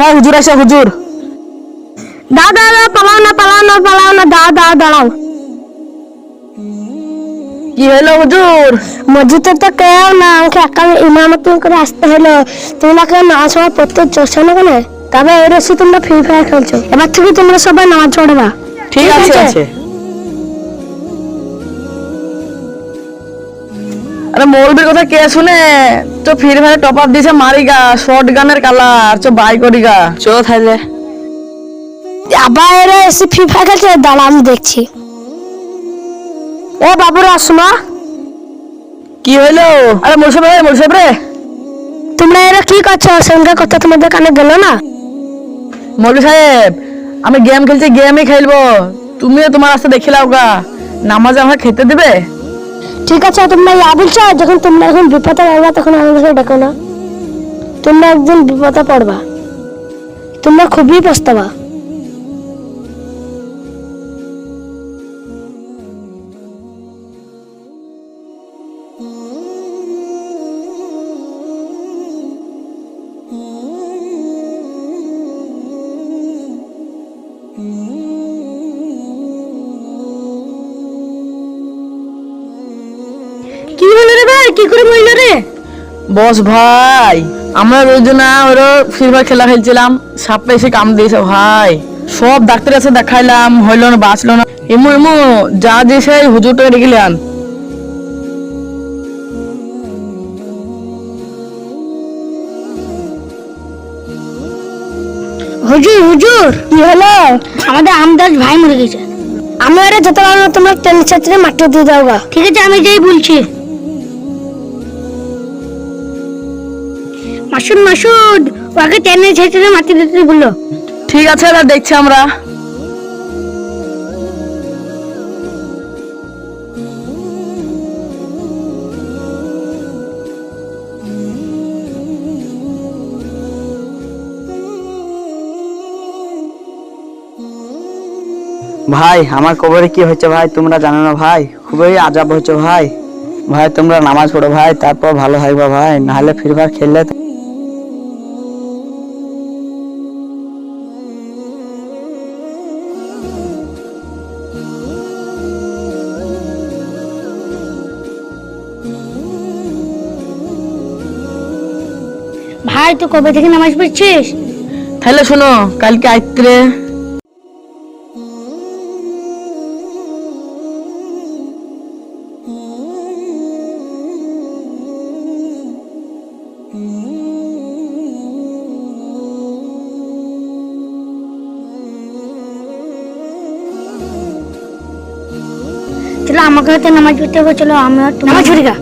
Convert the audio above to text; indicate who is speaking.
Speaker 1: ভাই হুজুর আসে হুজুর।
Speaker 2: দাদা পালাও না দাঁড়াও।
Speaker 1: কি হলো হুজুর?
Speaker 2: মসজিদে তো কেউ না, আমাকে একা ইমামতি করে আসতে হলো। তোমরা কেউ নামাজ সময় পড়তে চলছো না কেন? তবে এর এসে তোমরা ফ্রি ফায়ার খেলছো। এবার থেকে তোমরা সবাই নামাজ পড়বা।
Speaker 1: ঠিক আছে। আরে মৌলবীর কথা কে শুনে? তো ফ্রি ফায়ার টপ আপ দিছে মারিগা, শর্ট গানের কালার চো বাই করিগা চো থাইলে।
Speaker 2: আবার এরা এসে ফ্রি ফায়ার খেলছে, দাঁড়া আমি দেখছি। ও বাবুরা আসুমা,
Speaker 1: কি হইলো? আরে মোরসাব রে
Speaker 2: তোমরা এরা কি করছো? সঙ্গে কথা তোমাদের কানে গেল না?
Speaker 1: মৌলবী সাহেব, আমি গেম খেলছি, গেমই খেলবো। তুমিও তোমার রাস্তা দেখিলাও গা, নামাজ আমাকে খেতে দেবে?
Speaker 2: ঠিক আছে, তোমরা ইয়া বলছো, যখন তোমরা এখন বিপদে পড়বা তখন আমাকে ডেকো না। তোমরা একদিন বিপদে পড়বা, তোমরা খুবই পস্তাবা। কি হলো রে ভাই, কি করে মরলো রে?
Speaker 1: বস ভাই, আমরা রোজনা ওরা ফ্রি ফায়ার খেলা খেলছিলাম, সাপে এসে কাম দিয়েছে ভাই। সব ডাক্তার কাছে দেখাইলাম, হইলো না, বাঁচলো না। এমু যা দিয়েছে হুজুরটা রেখে আন।
Speaker 2: হুজুর কি হলো? আমাদের আমদাস ভাই মরে গেছে। আমি ওরা যেতে পারবো না, তোমরা টেনে মাটি দিয়ে দাও গা। ঠিক আছে, আমি যেই বলছি। মাসুদ ওকে টেনে ছেঁচড়ে মাটি দিতে বললো।
Speaker 1: ঠিক আছে, এবার দেখছি আমরা।
Speaker 3: ভাই আমার কবরে কি হচ্ছে ভাই তোমরা জানো না ভাই? খুবই আজাব হচ্ছে ভাই। ভাই তোমরা নামাজ পড়ো ভাই, তারপর ভালো হইবা ভাই, নাহলে ফ্রি ফায়ার খেললে।
Speaker 2: ভাই তুই কবে থেকে নামাজ পড়ছিস?
Speaker 1: তাহলে শোনো, কালকে আইত্রে
Speaker 2: চলো আমাকে নামাজ পড়তে হবে, চলো আমরা নামাজ পড়ি গা।